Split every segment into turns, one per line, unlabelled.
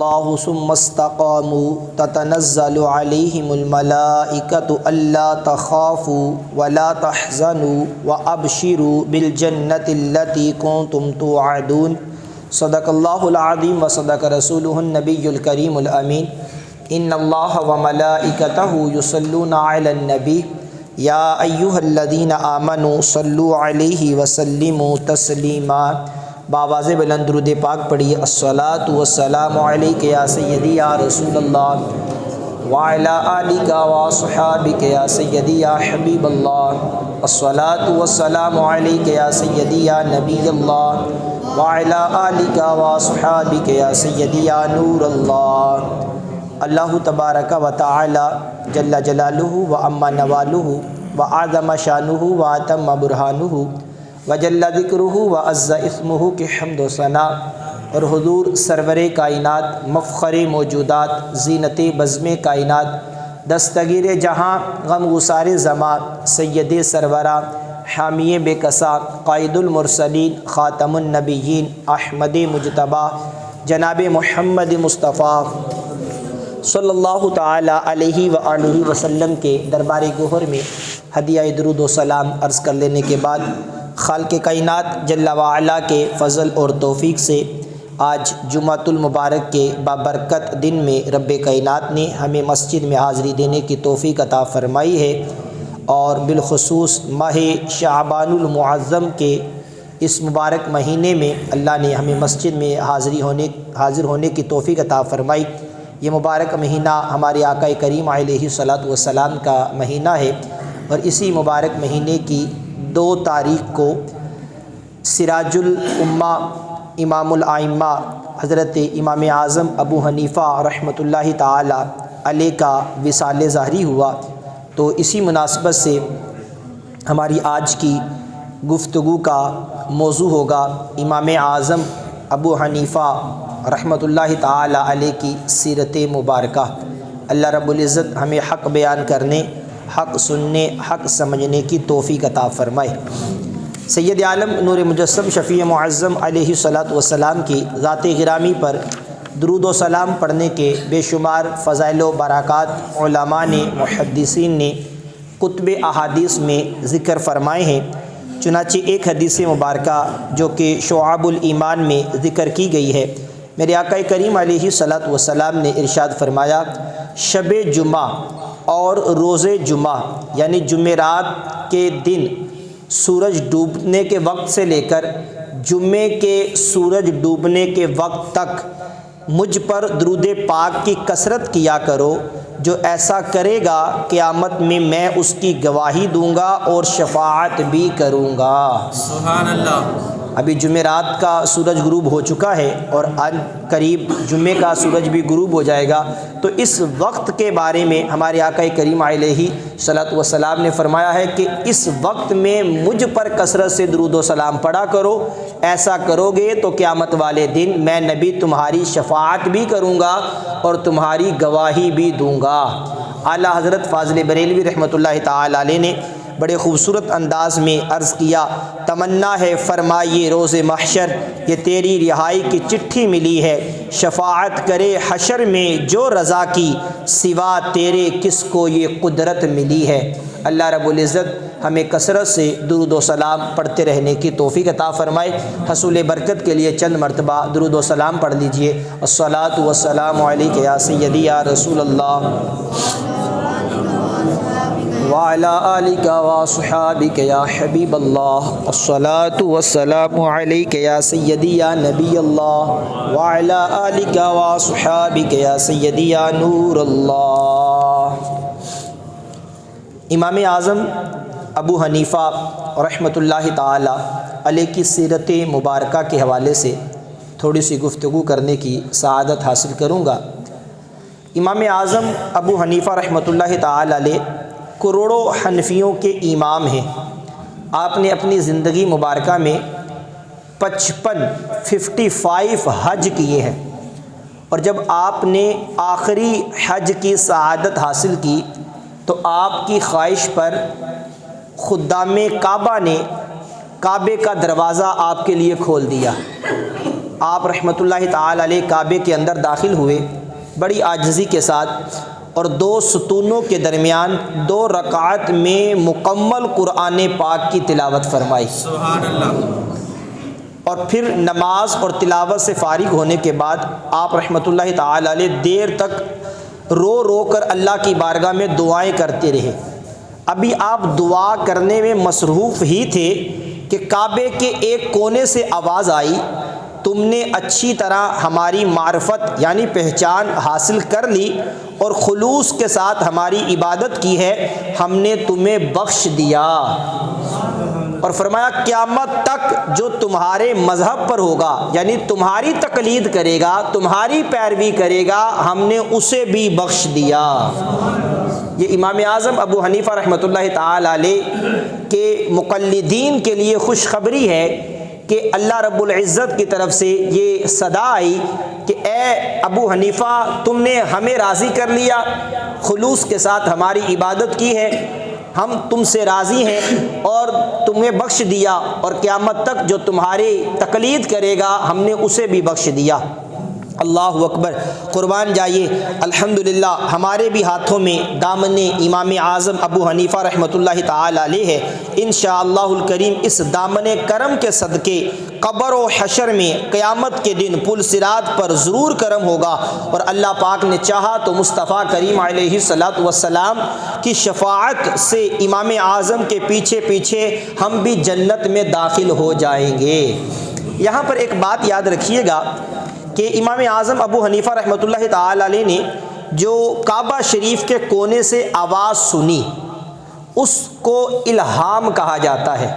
اللہ ثم استقاموا تتنزل علیہم الملائکۃ الا تخافوا ولا تحزنوا وابشروا بالجنۃ التی کنتم توعدون صدق اللہ العظیم وصدق رسولہ النبی الکریم الامین ان اللہ وملائکتہ یصلون علی النبی یا ایھا الذین آمنوا صلوا علیہ وسلموا تسلیما۔ باواز بلند درود پاک پڑھیے۔ الصلاۃ والسلام علیک یا سیدی یا رسول اللہ وعلی آلک واصحابک یا سیدی یا حبیب اللہ۔ الصلاۃ والسلام علیک یا سیدی یا نبی اللہ وعلی آلک واصحابک یا سیدی یا نور اللہ۔ اللہ تبارک و تعالی جل جلالہ وعم نوالہ وعظم شانہ واتم برہانہ وجل ذکرہ وعز اسمہ کی حمد و ثنا اور حضور سرور کائنات مفخر موجودات زینت بزم کائنات دستگیر جہاں غم گسار زماں سید سرورہ حامی بے کسا قائد المرسلین خاتم النبیین احمد مجتبیٰ جناب محمد مصطفیٰ صلی اللہ تعالی علیہ وآلہ وسلم کے دربار گوہر میں ہدیہ درود و سلام عرض کر لینے کے بعد خالق کائنات جل وعلا کے فضل اور توفیق سے آج جمعۃ المبارک کے بابرکت دن میں رب کائنات نے ہمیں مسجد میں حاضری دینے کی توفیق عطا فرمائی ہے، اور بالخصوص ماہ شعبان المعظم کے اس مبارک مہینے میں اللہ نے ہمیں مسجد میں حاضر ہونے کی توفیق عطا فرمائی۔ یہ مبارک مہینہ ہمارے آقا کریم علیہ الصلاۃ والسلام کا مہینہ ہے، اور اسی مبارک مہینے کی 2 تاریخ کو سراج الامہ امام الائمہ حضرت امام اعظم ابو حنیفہ رحمۃ اللہ تعالی علیہ کا وصال ظاہری ہوا۔ تو اسی مناسبت سے ہماری آج کی گفتگو کا موضوع ہوگا امام اعظم ابو حنیفہ رحمۃ اللہ تعالی علیہ کی سیرت مبارکہ۔ اللہ رب العزت ہمیں حق بیان کرنے، حق سننے، حق سمجھنے کی توفیق عطا فرمائے۔ سید عالم نور مجسم شفیع معظم علیہ الصلاۃ والسلام کی ذات گرامی پر درود و سلام پڑھنے کے بے شمار فضائل و برکات علماء نے، محدثین نے کتب احادیث میں ذکر فرمائے ہیں۔ چنانچہ ایک حدیث مبارکہ جو کہ شعب الایمان میں ذکر کی گئی ہے، میرے آقا کریم علیہ الصلاۃ والسلام نے ارشاد فرمایا، شب جمعہ اور روز جمعہ یعنی جمعرات کے دن سورج ڈوبنے کے وقت سے لے کر جمعے کے سورج ڈوبنے کے وقت تک مجھ پر درود پاک کی کثرت کیا کرو، جو ایسا کرے گا قیامت میں میں اس کی گواہی دوں گا اور شفاعت بھی کروں گا۔
سبحان اللہ۔
ابھی جمعرات کا سورج غروب ہو چکا ہے، اور ان قریب جمعے کا سورج بھی غروب ہو جائے گا۔ تو اس وقت کے بارے میں ہمارے آقا کریم علیہ الصلاۃ والسلام نے فرمایا ہے کہ اس وقت میں مجھ پر کثرت سے درود و سلام پڑھا کرو، ایسا کرو گے تو قیامت والے دن میں نبی تمہاری شفاعت بھی کروں گا اور تمہاری گواہی بھی دوں گا۔ اعلیٰ حضرت فاضل بریلوی رحمۃ اللہ تعالی علیہ نے بڑے خوبصورت انداز میں عرض کیا، تمنا ہے فرمائیے روز محشر، یہ تیری رہائی کی چٹھی ملی ہے، شفاعت کرے حشر میں جو رضا کی، سوا تیرے کس کو یہ قدرت ملی ہے۔ اللہ رب العزت ہمیں کثرت سے درود و سلام پڑھتے رہنے کی توفیق عطا فرمائے۔ حصول برکت کے لیے چند مرتبہ درود و سلام پڑھ لیجئے۔ الصلاۃ والسلام علیک یا سیدی یا رسول اللہ وعلی آلک واصحابک یا حبیب اللہ۔ الصلاۃ والسلام علیک یا سیدی یا نبی اللہ وعلی آلک واصحابک یا سیدی یا نور اللہ۔ امام اعظم ابو حنیفہ رحمۃ اللہ تعالی علیہ کی سیرت مبارکہ کے حوالے سے تھوڑی سی گفتگو کرنے کی سعادت حاصل کروں گا۔ امام اعظم ابو حنیفہ رحمۃ اللہ تعالی علیہ کروڑوں حنفیوں کے امام ہیں۔ آپ نے اپنی زندگی مبارکہ میں 55 حج کیے ہیں، اور جب آپ نے آخری حج کی سعادت حاصل کی تو آپ کی خواہش پر خدام کعبہ نے کعبے کا دروازہ آپ کے لیے کھول دیا۔ آپ رحمۃ اللہ تعالی علیہ کعبے کے اندر داخل ہوئے بڑی عاجزی کے ساتھ، اور 2 ستونوں کے درمیان 2 رکعت میں مکمل قرآن پاک کی تلاوت فرمائی۔
سبحان اللہ۔
اور پھر نماز اور تلاوت سے فارغ ہونے کے بعد آپ رحمۃ اللہ تعالی علیہ دیر تک رو رو کر اللہ کی بارگاہ میں دعائیں کرتے رہے۔ ابھی آپ دعا کرنے میں مصروف ہی تھے کہ کعبے کے ایک کونے سے آواز آئی، تم نے اچھی طرح ہماری معرفت یعنی پہچان حاصل کر لی اور خلوص کے ساتھ ہماری عبادت کی ہے، ہم نے تمہیں بخش دیا۔ اور فرمایا قیامت تک جو تمہارے مذہب پر ہوگا یعنی تمہاری تقلید کرے گا، تمہاری پیروی کرے گا، ہم نے اسے بھی بخش دیا۔ یہ امام اعظم ابو حنیفہ رحمۃ اللہ تعالی علیہ کے مقلدین کے لیے خوشخبری ہے کہ اللہ رب العزت کی طرف سے یہ صدا آئی کہ اے ابو حنیفہ، تم نے ہمیں راضی کر لیا، خلوص کے ساتھ ہماری عبادت کی ہے، ہم تم سے راضی ہیں اور تمہیں بخش دیا، اور قیامت تک جو تمہاری تقلید کرے گا ہم نے اسے بھی بخش دیا۔ اللہ اکبر، قربان جائیے، الحمدللہ ہمارے بھی ہاتھوں میں دامن امام اعظم ابو حنیفہ رحمۃ اللہ تعالی علیہ ہے۔ انشاءاللہ الکریم اس دامن کرم کے صدقے قبر و حشر میں قیامت کے دن پل صراط پر ضرور کرم ہوگا، اور اللہ پاک نے چاہا تو مصطفیٰ کریم علیہ الصلاۃ والسلام کی شفاعت سے امام اعظم کے پیچھے پیچھے ہم بھی جنت میں داخل ہو جائیں گے۔ یہاں پر ایک بات یاد رکھیے گا کہ امام اعظم ابو حنیفہ رحمۃ اللہ تعالی علیہ نے جو کعبہ شریف کے کونے سے آواز سنی اس کو الہام کہا جاتا ہے،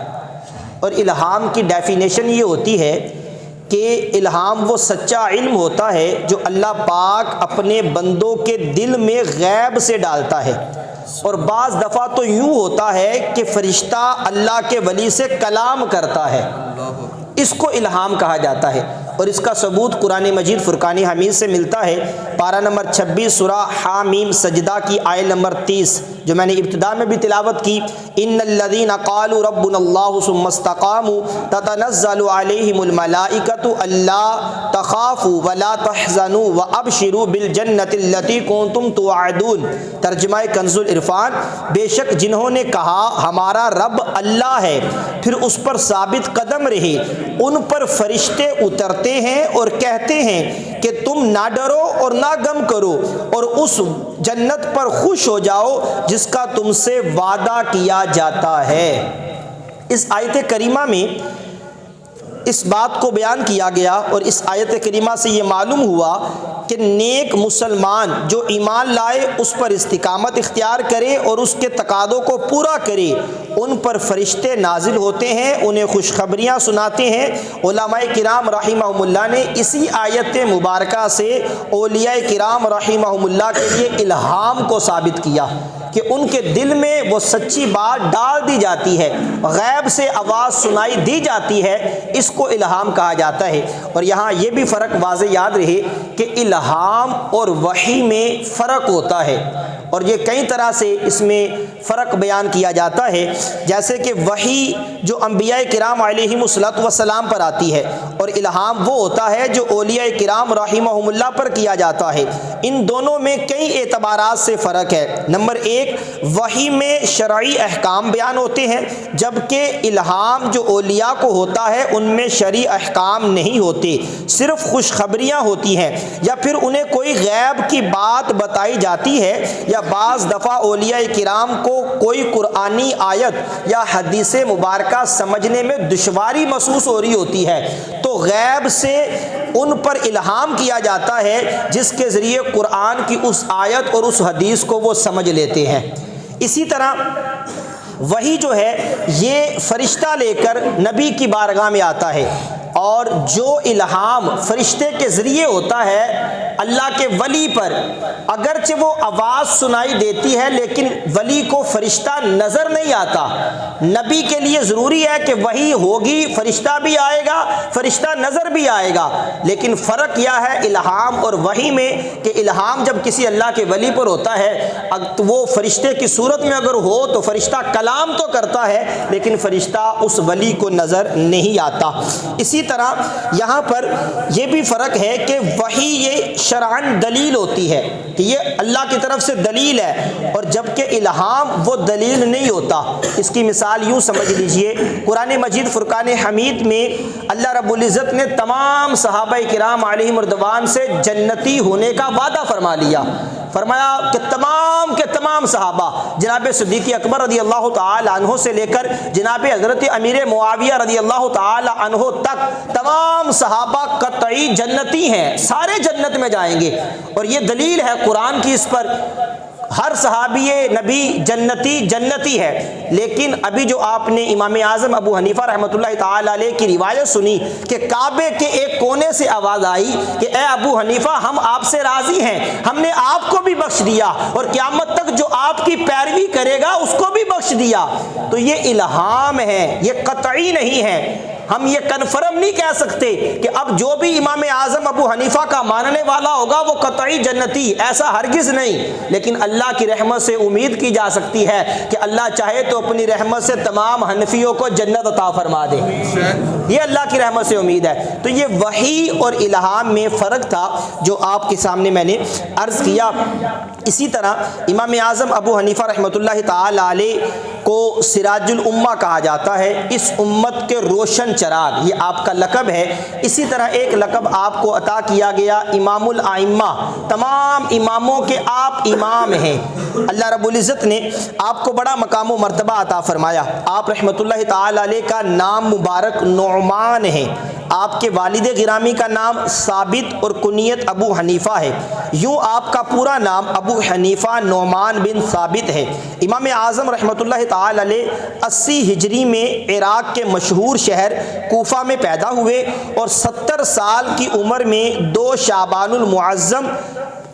اور الہام کی ڈیفینیشن یہ ہوتی ہے کہ الہام وہ سچا علم ہوتا ہے جو اللہ پاک اپنے بندوں کے دل میں غیب سے ڈالتا ہے، اور بعض دفعہ تو یوں ہوتا ہے کہ فرشتہ اللہ کے ولی سے کلام کرتا ہے، اس کو الہام کہا جاتا ہے۔ اور اس کا ثبوت قرآن مجید فرقان حمید سے ملتا ہے، پارہ نمبر 26 سورہ حامیم سجدہ کی آیت نمبر 30 جو میں نے ابتدا میں بھی تلاوت کی، ان الذین قالوا ربنا اللہ ثم استقاموا تتنزل علیہم الملائکۃ الا تخافوا ولا تحزنوا وابشروا بالجنۃ التی کنتم توعدون۔ ترجمہ کنز العرفان، بے شک جنہوں نے کہا ہمارا رب اللہ ہے پھر اس پر ثابت قدم رہے، ان پر فرشتے اترتے ہیں اور کہتے ہیں کہ تم نہ ڈرو اور نہ غم کرو، اور اس جنت پر خوش ہو جاؤ جس کا تم سے وعدہ کیا جاتا ہے۔ اس آیت کریمہ میں اس بات کو بیان کیا گیا، اور اس آیت کریمہ سے یہ معلوم ہوا کہ نیک مسلمان جو ایمان لائے اس پر استقامت اختیار کرے اور اس کے تقاضوں کو پورا کرے، ان پر فرشتے نازل ہوتے ہیں، انہیں خوشخبریاں سناتے ہیں۔ علماء کرام رحمہم اللہ نے اسی آیت مبارکہ سے اولیاء کرام رحمہم اللہ کے لیے الہام کو ثابت کیا کہ ان کے دل میں وہ سچی بات ڈال دی جاتی ہے، غیب سے آواز سنائی دی جاتی ہے، اس کو الہام کہا جاتا ہے۔ اور یہاں یہ بھی فرق واضح یاد رہے کہ الہام اور وحی میں فرق ہوتا ہے، اور یہ کئی طرح سے اس میں فرق بیان کیا جاتا ہے، جیسے کہ وحی جو انبیاء کرام علیہم الصلوۃ والسلام پر آتی ہے، اور الہام وہ ہوتا ہے جو اولیاء کرام رحمہم اللہ پر کیا جاتا ہے۔ ان دونوں میں کئی اعتبارات سے فرق ہے۔ نمبر 1، وحی میں شرعی احکام بیان ہوتے ہیں، جبکہ الہام جو اولیاء کو ہوتا ہے ان میں شرعی احکام نہیں ہوتے، صرف خوشخبریاں ہوتی ہیں، یا پھر انہیں کوئی غیب کی بات بتائی جاتی ہے، یا بعض دفعہ اولیاء کرام کو کوئی قرآنی آیت یا حدیث مبارکہ سمجھنے میں دشواری محسوس ہو رہی ہوتی ہے، تو غیب سے ان پر الہام کیا جاتا ہے جس کے ذریعے قرآن کی اس آیت اور اس حدیث کو وہ سمجھ لیتے ہیں۔ اسی طرح وحی جو ہے یہ فرشتہ لے کر نبی کی بارگاہ میں آتا ہے، اور جو الہام فرشتے کے ذریعے ہوتا ہے اللہ کے ولی پر اگرچہ وہ آواز سنائی دیتی ہے لیکن ولی کو فرشتہ نظر نہیں آتا۔ نبی کے لیے ضروری ہے کہ وحی ہوگی، فرشتہ بھی آئے گا، فرشتہ نظر بھی آئے گا، لیکن فرق کیا ہے الہام اور وحی میں کہ الہام جب کسی اللہ کے ولی پر ہوتا ہے وہ فرشتے کی صورت میں اگر ہو تو فرشتہ کلام تو کرتا ہے لیکن فرشتہ اس ولی کو نظر نہیں آتا۔ اسی طرح یہاں پر یہ بھی فرق ہے کہ وحی یہ شرعاً دلیل ہوتی ہے کہ یہ اللہ کی طرف سے دلیل ہے، اور جبکہ الہام وہ دلیل نہیں ہوتا۔ اس کی مثال یوں سمجھ لیجئے، قرآن مجید فرقان حمید میں اللہ رب العزت نے تمام صحابہ کرام علیہم رضوان سے جنتی ہونے کا وعدہ فرما لیا۔ فرمایا کہ تمام کے تمام صحابہ جناب صدیق اکبر رضی اللہ تعالی عنہ سے لے کر جناب حضرت امیر معاویہ رضی اللہ تعالی عنہ تک تمام صحابہ قطعی جنتی ہیں، سارے جنت میں جائیں گے، اور یہ دلیل ہے قرآن کی اس پر۔ ہر صحابی نبی جنتی ہے۔ لیکن ابھی جو آپ نے امام اعظم ابو حنیفہ رحمۃ اللہ تعالی علیہ کی روایت سنی کہ کعبے کے ایک کونے سے آواز آئی کہ اے ابو حنیفہ ہم آپ سے راضی ہیں، ہم نے آپ کو بھی بخش دیا اور قیامت تک جو آپ کی پیروی کرے گا اس کو بھی بخش دیا۔ تو یہ الہام ہے، یہ قطعی نہیں ہے۔ ہم یہ کنفرم نہیں کہہ سکتے کہ اب جو بھی امام اعظم ابو حنیفہ کا ماننے والا ہوگا وہ قطعی جنتی، ایسا ہرگز نہیں، لیکن اللہ کی رحمت سے امید کی جا سکتی ہے کہ اللہ چاہے تو اپنی رحمت سے تمام حنفیوں کو جنت عطا فرما دے، یہ اللہ کی رحمت سے امید ہے۔ تو یہ وحی اور الہام میں فرق تھا جو آپ کے سامنے میں نے عرض کیا۔ اسی طرح امام اعظم ابو حنیفہ رحمۃ اللہ تعالی علیہ کو سراج الامہ کہا جاتا ہے، اس امت کے روشن چراغ، یہ آپ کا لقب ہے۔ اسی طرح ایک لقب آپ کو عطا کیا گیا امام الائمہ، تمام اماموں کے آپ امام ہیں۔ اللہ رب العزت نے آپ کو بڑا مقام و مرتبہ عطا فرمایا۔ آپ رحمۃ اللہ تعالی علیہ کا نام مبارک نعمان ہے، آپ کے والد گرامی کا نام ثابت اور کنیت ابو حنیفہ ہے، یوں آپ کا پورا نام ابو حنیفہ نعمان بن ثابت ہے۔ امام اعظم رحمۃ اللہ تعالی علیہ 80 ہجری میں عراق کے مشہور شہر کوفہ میں پیدا ہوئے اور 70 سال کی عمر میں 2 شعبان المعظم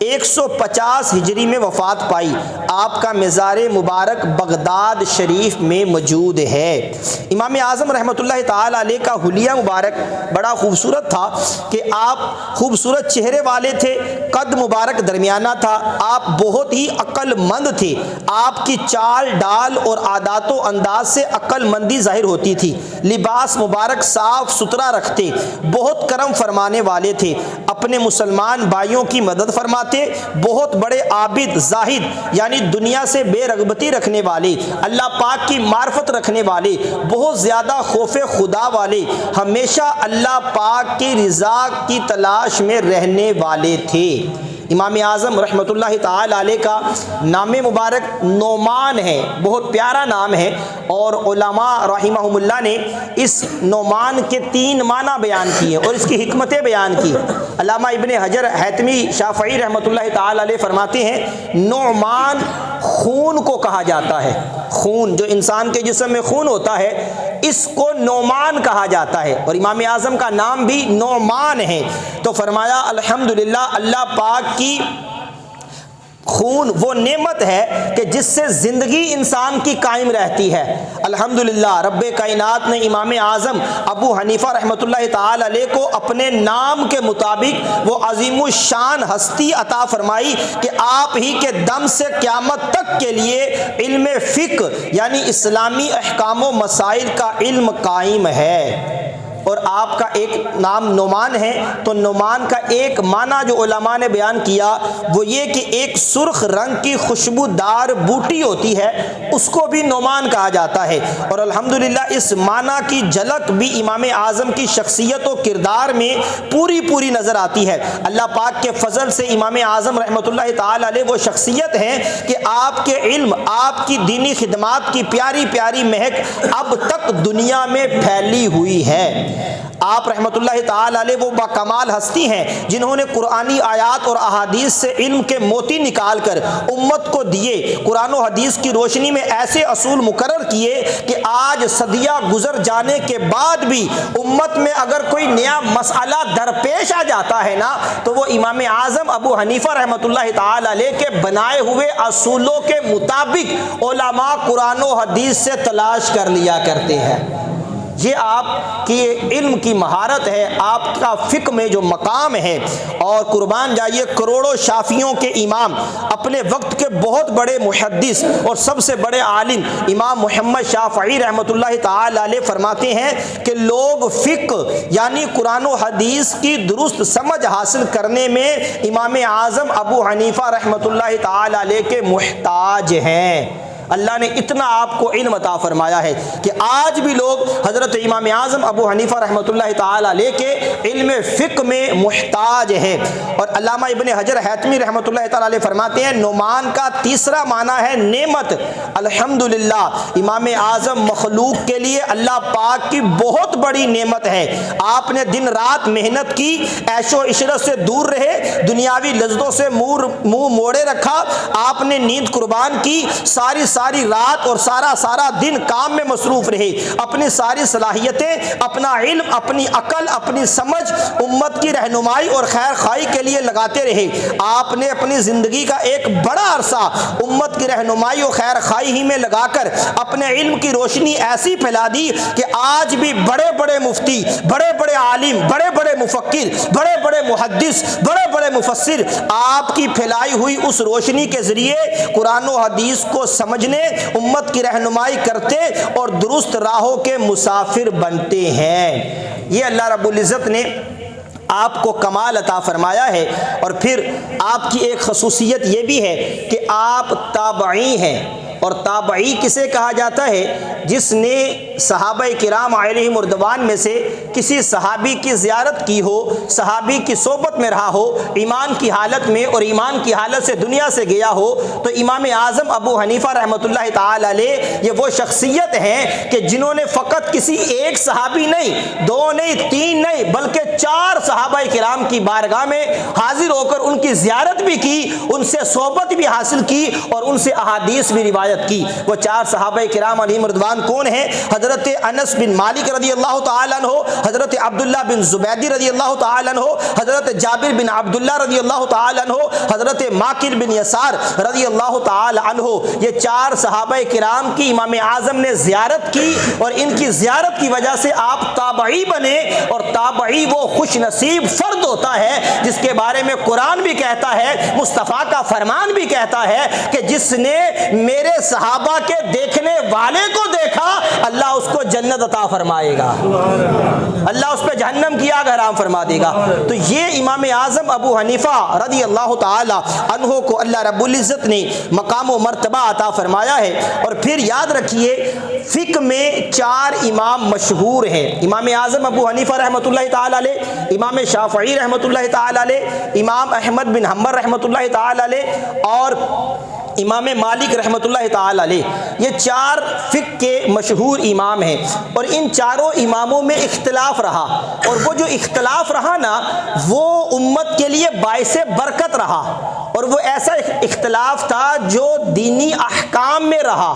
150 ہجری میں وفات پائی۔ آپ کا مزار مبارک بغداد شریف میں موجود ہے۔ امام اعظم رحمۃ اللہ تعالی علیہ کا حلیہ مبارک بڑا خوبصورت تھا کہ آپ خوبصورت چہرے والے تھے، قد مبارک درمیانہ تھا، آپ بہت ہی عقل مند تھے، آپ کی چال ڈال اور عادات و انداز سے عقل مندی ظاہر ہوتی تھی، لباس مبارک صاف ستھرا رکھتے، بہت کرم فرمانے والے تھے، اپنے مسلمان بھائیوں کی مدد فرماتے، بہت بڑے عابد زاہد یعنی دنیا سے بے رغبتی رکھنے والے، اللہ پاک کی معرفت رکھنے والے، بہت زیادہ خوف خدا والے، ہمیشہ اللہ پاک کی رضا کی تلاش میں رہنے والے تھے۔ امام اعظم رحمۃ اللہ تعالی علیہ کا نام مبارک نعمان ہے، بہت پیارا نام ہے، اور علماء رحمہم اللہ نے اس نعمان کے 3 معنی بیان کیے اور اس کی حکمتیں بیان کی۔ علامہ ابن حجر حیتمی شافعی رحمۃ اللہ تعالی علیہ فرماتے ہیں نعمان خون کو کہا جاتا ہے، خون جو انسان کے جسم میں خون ہوتا ہے اس کو نعمان کہا جاتا ہے، اور امام اعظم کا نام بھی نعمان ہے۔ تو فرمایا الحمدللہ اللہ پاک کی خون وہ نعمت ہے کہ جس سے زندگی انسان کی قائم رہتی ہے۔ الحمدللہ رب کائنات نے امام اعظم ابو حنیفہ رحمۃ اللہ تعالی علیہ کو اپنے نام کے مطابق وہ عظیم الشان ہستی عطا فرمائی کہ آپ ہی کے دم سے قیامت تک کے لیے علم فقہ یعنی اسلامی احکام و مسائل کا علم قائم ہے۔ اور آپ کا ایک نام نعمان ہے، تو نعمان کا ایک معنی جو علماء نے بیان کیا وہ یہ کہ ایک سرخ رنگ کی خوشبودار بوٹی ہوتی ہے اس کو بھی نعمان کہا جاتا ہے، اور الحمدللہ اس معنی کی جھلک بھی امام اعظم کی شخصیت و کردار میں پوری نظر آتی ہے۔ اللہ پاک کے فضل سے امام اعظم رحمۃ اللہ تعالی علیہ وہ شخصیت ہیں کہ آپ کے علم، آپ کی دینی خدمات کی پیاری پیاری مہک اب تک دنیا میں پھیلی ہوئی ہے۔ آپ رحمۃ اللہ تعالی علیہ وہ باکمال ہستی ہیں جنہوں نے قرآنی آیات اور احادیث سے علم کے موتی نکال کر امت کو دیے، قرآن و حدیث کی روشنی میں ایسے اصول مقرر کیے کہ آج صدیہ گزر جانے کے بعد بھی امت میں اگر کوئی نیا مسئلہ درپیش آ جاتا ہے نا تو وہ امام اعظم ابو حنیفہ رحمۃ اللہ تعالی علیہ کے بنائے ہوئے اصولوں کے مطابق علماء قرآن و حدیث سے تلاش کر لیا کرتے ہیں۔ یہ آپ کی علم کی مہارت ہے، آپ کا فقہ میں جو مقام ہے، اور قربان جائیے کروڑوں شافعیوں کے امام، اپنے وقت کے بہت بڑے محدث اور سب سے بڑے عالم امام محمد شافعی رحمۃ اللہ تعالی علیہ فرماتے ہیں کہ لوگ فقہ یعنی قرآن و حدیث کی درست سمجھ حاصل کرنے میں امام اعظم ابو حنیفہ رحمۃ اللہ تعالی علیہ کے محتاج ہیں۔ اللہ نے اتنا آپ کو علم عطا فرمایا ہے کہ آج بھی لوگ حضرت امام اعظم ابو حنیفہ رحمۃ اللہ تعالی علیہ کے علم فقہ میں محتاج ہے۔ اور علامہ ابن حجر حیتمی رحمۃ اللہ تعالی علیہ فرماتے ہیں نعمان کا تیسرا معنی ہے نعمت۔ الحمدللہ امام اعظم مخلوق کے لیے اللہ پاک کی بہت بڑی نعمت ہے۔ آپ نے دن رات محنت کی، عیش و عشرت سے دور رہے، دنیاوی لذتوں سے منہ موڑے رکھا، آپ نے نیند قربان کی، ساری رات اور سارا دن کام میں مصروف رہے، اپنی ساری صلاحیتیں، اپنا علم، اپنی عقل، اپنی سمجھ امت کی رہنمائی اور خیر خواہی کے لیے لگاتے رہے۔ آپ نے اپنی زندگی کا ایک بڑا عرصہ امت کی رہنمائی اور خیر خواہی ہی میں لگا کر اپنے علم کی روشنی ایسی پھیلا دی کہ آج بھی بڑے بڑے مفتی، بڑے بڑے عالم، بڑے بڑے مفکر، بڑے بڑے محدث، بڑے بڑے مفسر آپ کی پھیلائی ہوئی اس روشنی کے ذریعے قرآن و حدیث کو سمجھنے، امت کی رہنمائی کرتے اور درست راہوں کے مسافر بنتے ہیں۔ یہ اللہ رب العزت نے آپ کو کمال عطا فرمایا ہے۔ اور پھر آپ کی ایک خصوصیت یہ بھی ہے کہ آپ تابعی ہیں، اور تابعی کسے کہا جاتا ہے؟ جس نے صحابہ کرام علیہم رضوان میں سے کسی صحابی کی زیارت کی ہو، صحابی کی صحبت میں رہا ہو، ایمان کی حالت میں اور ایمان کی حالت سے دنیا سے گیا ہو، تو امام اعظم ابو حنیفہ رحمۃ اللہ تعالی علیہ یہ وہ شخصیت ہیں کہ جنہوں نے فقط کسی ایک صحابی نہیں، دو نہیں، تین نہیں، بلکہ 4 صحابہ کرام کی بارگاہ میں حاضر ہو کر ان کی زیارت بھی کی، ان سے صحبت بھی حاصل کی اور ان سے احادیث بھی روایت کی۔ وہ 4 صحابہ کرام علیہم رضوان کون ہیں؟ حضرت انس بن مالک رضی اللہ تعالی عنہ، حضرت عبداللہ بن زبیدی رضی اللہ تعالی عنہ، حضرت جابر بن عبداللہ رضی اللہ تعالی عنہ، حضرت ماکر بن یسار رضی اللہ تعالی عنہ۔ یہ 4 صحابہ کرام کی امام اعظم نے زیارت کی، اور ان کی زیارت کی وجہ سے آپ تابعی بنے، اور تابعی وہ خوش نصیب فرد ہوتا ہے جس کے بارے میں قرآن بھی کہتا ہے، مصطفیٰ کا فرمان بھی کہتا ہے کہ جس نے میرے صحابہ کے دیکھنے والے کو دیکھا اللہ اس کو جنت عطا فرمائے گا، اللہ اس پہ جہنم کی آگ حرام فرما دے گا۔ تو یہ امام اعظم ابو حنیفہ رضی اللہ تعالی عنہ کو اللہ رب العزت نے مقام و مرتبہ عطا فرمایا ہے۔ اور پھر یاد رکھیے فقہ میں 4 امام مشہور ہیں، امام اعظم ابو حنیفہ رحمۃ اللہ تعالی علیہ، امام شافعی رحمۃ اللہ تعالی علیہ، امام احمد بن حنبل رحمۃ اللہ تعالی علیہ، اور امام مالک رحمۃ اللہ تعالی علیہ۔ یہ 4 فقہ کے مشہور امام ہیں، اور ان چاروں اماموں میں اختلاف رہا، اور وہ جو اختلاف رہا نا وہ امت کے لیے باعث برکت رہا، اور وہ ایسا اختلاف تھا جو دینی احکام میں رہا،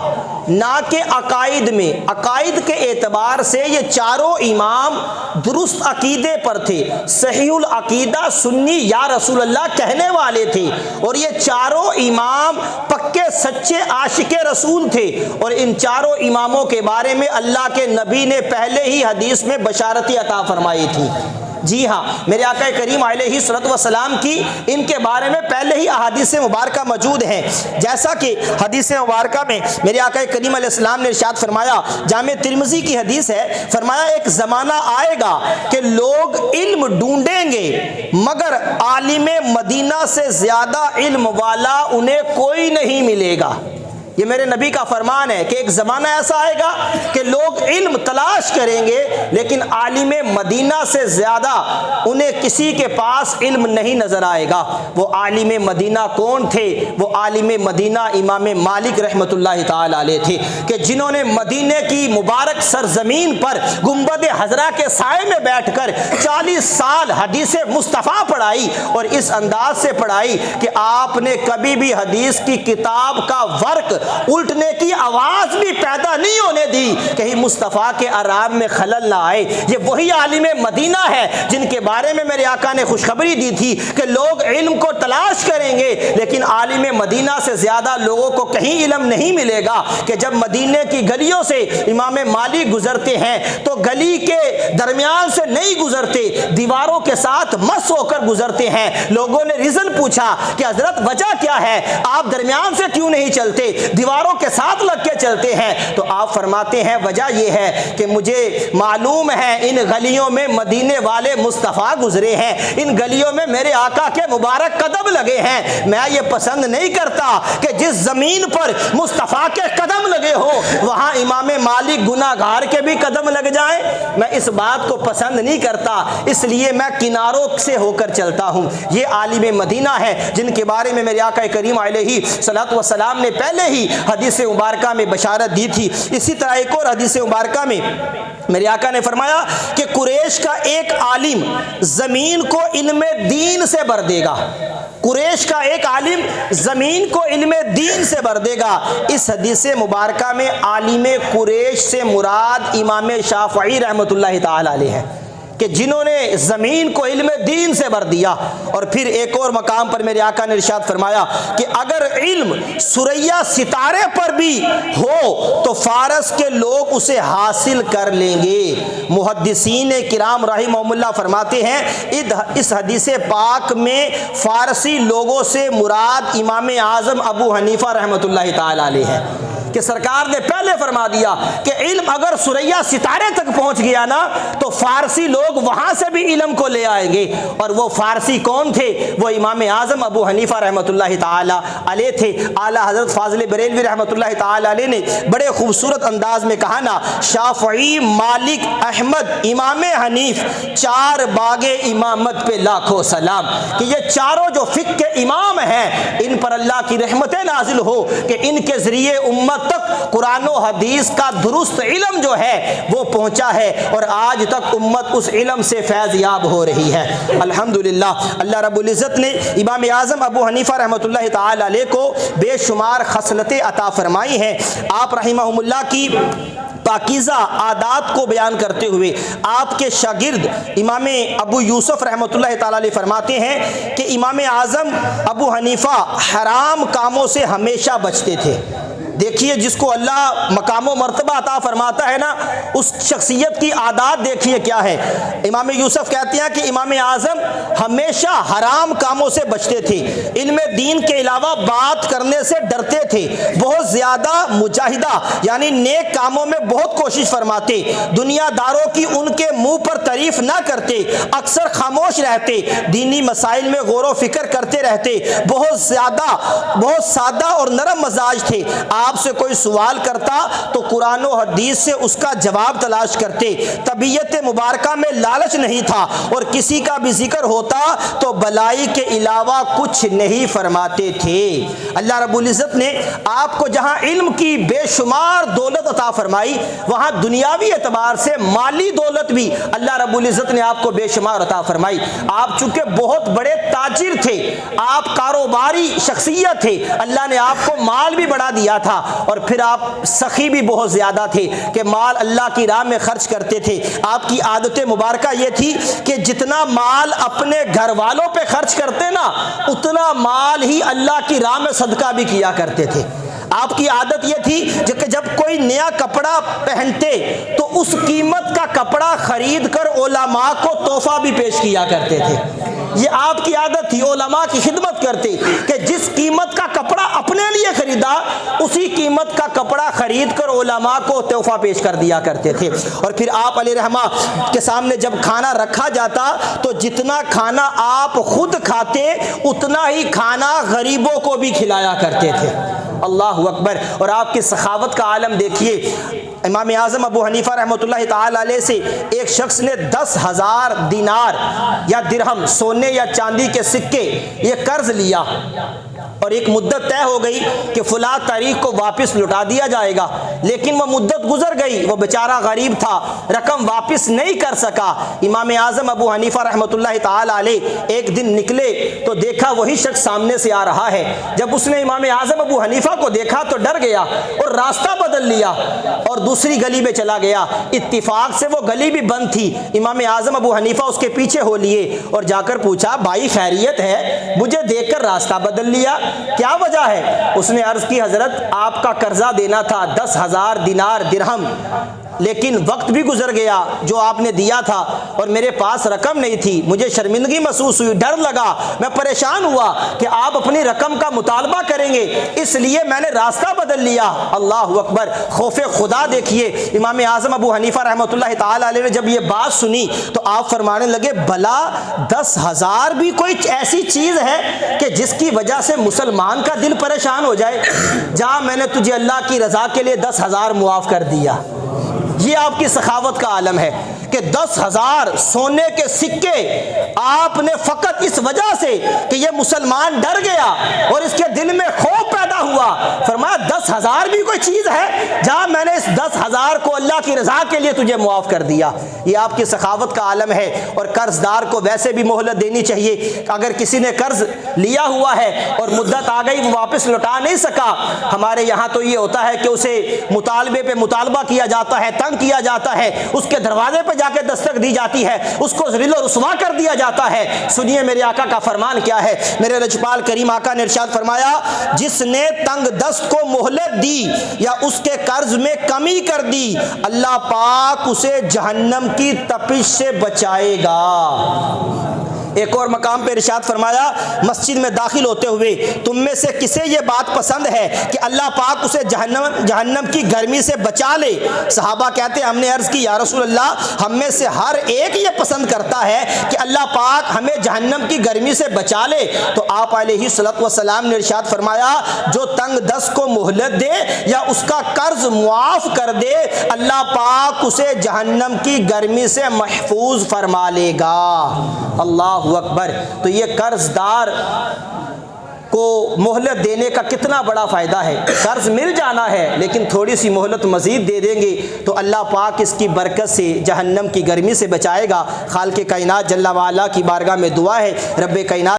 نہ کہ عقائد میں۔ عقائد کے اعتبار سے یہ چاروں امام درست عقیدے پر تھے، صحیح العقیدہ سنی یا رسول اللہ کہنے والے تھے، اور یہ چاروں امام پکے سچے عاشق رسول تھے، اور ان چاروں اماموں کے بارے میں اللہ کے نبی نے پہلے ہی حدیث میں بشارتی عطا فرمائی تھی۔ جی ہاں، میرے آقا کریم علیہ الصلوۃ والسلام کی ان کے بارے میں پہلے ہی احادیث مبارکہ موجود ہیں، جیسا کہ حدیث مبارکہ میں میرے آقا کریم علیہ السلام نے ارشاد فرمایا، جامع ترمذی کی حدیث ہے، فرمایا ایک زمانہ آئے گا کہ لوگ علم ڈھونڈیں گے مگر عالم مدینہ سے زیادہ علم والا انہیں کوئی نہیں ملے گا۔ یہ میرے نبی کا فرمان ہے کہ ایک زمانہ ایسا آئے گا کہ لوگ علم تلاش کریں گے لیکن عالم مدینہ سے زیادہ انہیں کسی کے پاس علم نہیں نظر آئے گا۔ وہ عالم مدینہ کون تھے؟ وہ عالم مدینہ امام مالک رحمۃ اللہ تعالی علیہ تھے کہ جنہوں نے مدینے کی مبارک سرزمین پر گنبد خضرا کے سائے میں بیٹھ کر 40 سال حدیث مصطفیٰ پڑھائی، اور اس انداز سے پڑھائی کہ آپ نے کبھی بھی حدیث کی کتاب کا ورق الٹنے کی آواز بھی پیدا نہیں ہونے دی، کہیں مصطفیٰ کے آرام میں خلل نہ آئے۔ یہ وہی عالم مدینہ ہے جن کے بارے میں میرے آقا نے خوشخبری دی تھی کہ لوگ علم کو تلاش کریں گے لیکن عالم مدینہ سے زیادہ لوگوں کو کہیں علم نہیں ملے گا۔ کہ جب مدینے کی گلیوں سے امام مالک گزرتے ہیں تو گلی کے درمیان سے نہیں گزرتے، دیواروں کے ساتھ مس ہو کر گزرتے ہیں۔ لوگوں نے ریزن پوچھا کہ حضرت وجہ کیا ہے، آپ درمیان سے کیوں نہیں چلتے، دیواروں کے ساتھ لگ کے چلتے ہیں؟ تو آپ فرماتے ہیں وجہ یہ ہے کہ مجھے معلوم ہے ان گلیوں میں مدینے والے مصطفیٰ گزرے ہیں، ان گلیوں میں میرے آقا کے مبارک قدم لگے ہیں۔ میں یہ پسند نہیں کرتا کہ جس زمین پر مصطفیٰ کے قدم لگے ہو وہاں امام مالک گناہ گار کے بھی قدم لگ جائیں، میں اس بات کو پسند نہیں کرتا، اس لیے میں کناروں سے ہو کر چلتا ہوں۔ یہ عالم مدینہ ہے جن کے بارے میں میرے آقا کریم علیہ الصلوۃ والسلام نے پہلے ہی حدیث مبارکہ میں بشارت دی تھی۔ اسی طرح ایک اور حدیث مبارکہ میں میرے آقا نے فرمایا کہ قریش کا ایک عالم زمین کو علم دین سے بھر دے گا، قریش کا ایک عالم زمین کو علم دین سے بھر دے گا۔ اس حدیث مبارکہ میں عالم قریش سے مراد امام شافعی رحمۃ اللہ تعالی علیہ ہے کہ جنہوں نے زمین کو علم دین سے بھر دیا۔ اور پھر ایک اور مقام پر میرے آقا نے ارشاد فرمایا کہ اگر علم ثریا ستارے پر بھی ہو تو فارس کے لوگ اسے حاصل کر لیں گے۔ محدثین کرام رحمہم اللہ فرماتے ہیں اس حدیث پاک میں فارسی لوگوں سے مراد امام اعظم ابو حنیفہ رحمۃ اللہ تعالی علیہ ہے کہ سرکار نے پہلے فرما دیا کہ علم اگر ثریا ستارے تک پہنچ گیا نا تو فارسی لوگ وہاں سے بھی علم کو لے آئیں گے۔ اور وہ فارسی کون تھے؟ وہ امام اعظم ابو حنیفہ رحمۃ اللہ تعالی علیہ تھے۔ اعلیٰ حضرت فاضل بریلوی رحمۃ اللہ تعالی علیہ نے بڑے خوبصورت انداز میں کہا نا، شافعی، مالک، احمد، امام حنیف، 4 باغ امامت پہ لاکھوں سلام، کہ یہ چاروں جو فقہ کے امام ہیں ان پر اللہ کی رحمتیں نازل ہو کہ ان کے ذریعے امت تک قرآن و حدیث کا درست علم جو ہے وہ پہنچا ہے، اور آج تک امت اس علم سے فیض یاب ہو رہی ہے۔ الحمدللہ اللہ رب العزت نے امام اعظم ابو حنیفہ رحمۃ اللہ تعالی علیہ کو بے شمار خصلتیں عطا فرمائی ہیں۔ آپ رحمہم اللہ کی پاکیزہ عادات کو بیان کرتے ہوئے آپ کے شاگرد امام ابو یوسف رحمۃ اللہ تعالی علیہ فرماتے ہیں کہ امام اعظم ابو حنیفہ حرام کاموں سے ہمیشہ بچتے تھے۔ دیکھیے جس کو اللہ مقام و مرتبہ عطا فرماتا ہے نا اس شخصیت کی عادات دیکھیے کیا ہے۔ امام یوسف کہتے ہیں کہ امام اعظم ہمیشہ حرام کاموں سے بچتے تھے، علم دین کے علاوہ بات کرنے سے ڈرتے تھے، بہت زیادہ مجاہدہ یعنی نیک کاموں میں بہت کوشش فرماتے، دنیا داروں کی ان کے منہ پر تعریف نہ کرتے، اکثر خاموش رہتے، دینی مسائل میں غور و فکر کرتے رہتے، بہت سادہ اور نرم مزاج تھے۔ آپ سے کوئی سوال کرتا تو قرآن و حدیث سے اس کا جواب تلاش کرتے، طبیعت مبارکہ میں لالچ نہیں تھا، اور کسی کا بھی ذکر ہوتا تو بلائی کے علاوہ کچھ نہیں فرماتے تھے۔ اللہ رب العزت نے آپ کو جہاں علم کی بے شمار دولت عطا فرمائی وہاں دنیاوی اعتبار سے مالی دولت بھی اللہ رب العزت نے آپ کو بے شمار عطا فرمائی۔ آپ چونکہ بہت بڑے تاجر تھے، آپ کاروباری شخصیت تھے، اللہ نے آپ کو مال بھی بڑھا دیا تھا، اور پھر آپ سخی بھی بہت زیادہ تھے کہ مال اللہ کی راہ میں خرچ کرتے تھے۔ آپ کی عادت مبارکہ یہ تھی کہ جتنا مال اپنے گھر والوں پہ خرچ کرتے نا اتنا مال ہی اللہ کی راہ میں صدقہ بھی کیا کرتے تھے۔ آپ کی عادت یہ تھی کہ جب کوئی نیا کپڑا پہنتے تو اس قیمت کا کپڑا خرید کر علماء کو تحفہ بھی پیش کیا کرتے تھے۔ یہ آپ کی عادت تھی، علماء کی خدمت کرتے کہ جس قیمت کا کپڑا اپنے لیے خریدا اسی قیمت کا کپڑا خرید کر علماء کو تحفہ پیش کر دیا کرتے تھے۔ اور پھر آپ علیہ رحمہ کے سامنے جب کھانا رکھا جاتا تو جتنا کھانا آپ خود کھاتے اتنا ہی کھانا غریبوں کو بھی کھلایا کرتے تھے۔ اللہ اکبر۔ اور آپ کی سخاوت کا عالم دیکھیے، امام اعظم ابو حنیفہ رحمۃ اللہ تعالی علیہ سے ایک شخص نے 10,000 دینار یا درہم، سونے یا چاندی کے سکے، یہ قرض لیا، اور ایک مدت طے ہو گئی کہ فلاں تاریخ کو واپس لوٹا دیا جائے گا، لیکن وہ مدت گزر گئی، وہ بیچارہ غریب تھا، رقم واپس نہیں کر سکا۔ امام اعظم ابو حنیفہ رحمۃ اللہ تعالی علیہ ایک دن نکلے تو دیکھا وہی شخص سامنے سے آ رہا ہے۔ جب اس نے امام اعظم ابو حنیفہ کو دیکھا تو ڈر گیا اور راستہ بدل لیا اور دوسری گلی میں چلا گیا۔ اتفاق سے وہ گلی بھی بند تھی، امام اعظم ابو حنیفہ اس کے پیچھے ہو لیے اور جا کر پوچھا، بھائی خیریت ہے؟ مجھے دیکھ کر راستہ بدل لیا، کیا وجہ ہے؟ اس نے عرض کی، حضرت آپ کا قرضہ دینا تھا 10,000 دینار درہم، لیکن وقت بھی گزر گیا جو آپ نے دیا تھا اور میرے پاس رقم نہیں تھی، مجھے شرمندگی محسوس ہوئی، ڈر لگا، میں پریشان ہوا کہ آپ اپنی رقم کا مطالبہ کریں گے، اس لیے میں نے راستہ بدل لیا۔ اللہ اکبر، خوف خدا دیکھیے۔ امام اعظم ابو حنیفہ رحمۃ اللہ تعالی علیہ نے جب یہ بات سنی تو آپ فرمانے لگے، بھلا 10,000 بھی کوئی ایسی چیز ہے کہ جس کی وجہ سے مسلمان کا دل پریشان ہو جائے؟ جا، میں نے تجھے اللہ کی رضا کے لیے 10,000 معاف کر دیا۔ یہ آپ کی سخاوت کا عالم ہے کہ 10,000 سونے کے سکے آپ نے فقط اس وجہ سے کہ یہ مسلمان ڈر گیا اور اس کے دل میں خوف پیدا ہوا، فرمایا 10,000 بھی کوئی چیز ہے؟ جہاں میں نے اس 10,000 کو اللہ کی رضا کے لیے تجھے معاف کر دیا۔ یہ آپ کی سخاوت کا عالم ہے۔ اور قرض دار کو ویسے بھی مہلت دینی چاہیے۔ اگر کسی نے قرض لیا ہوا ہے اور مدت آ گئی، وہ واپس لوٹا نہیں سکا، ہمارے یہاں تو یہ ہوتا ہے کہ اسے مطالبے پہ مطالبہ کیا جاتا ہے، تنگ کیا جاتا ہے، اس کے دروازے پہ جا کے دستک دی جاتی ہے، اس کو ذلیل و رسوا کر دیا جاتا ہے۔ سنیے میرے آقا کا فرمان کیا ہے۔ میرے رجپال کریم آقا نے ارشاد فرمایا، جس نے تنگ دست کو مہلت دی یا اس کے قرض میں کمی کر دی، اللہ پاک اسے جہنم کی تپش سے بچائے گا۔ ایک اور مقام پہ ارشاد فرمایا، مسجد میں داخل ہوتے ہوئے تم میں سے کسے یہ بات پسند ہے کہ اللہ پاک اسے جہنم کی گرمی سے بچا لے؟ صحابہ کہتے ہیں، ہم نے عرض کی، یا رسول اللہ، ہم میں سے ہر ایک یہ پسند کرتا ہے کہ اللہ پاک ہمیں جہنم کی گرمی سے بچا لے۔ تو آپ علیہ الصلوۃ والسلام نے ارشاد فرمایا، جو تنگ دست کو مہلت دے یا اس کا قرض معاف کر دے، اللہ پاک اسے جہنم کی گرمی سے محفوظ فرما لے گا۔ اللہ اکبر۔ تو یہ قرض دار کو مہلت دینے کا کتنا بڑا فائدہ ہے۔ قرض مل جانا ہے لیکن تھوڑی سی مہلت مزید دے دیں گے تو اللہ پاک اس کی برکت سے جہنم کی گرمی سے بچائے گا۔ خالق کائنات جل وعلا کی بارگاہ میں دعا ہے، رب کائنات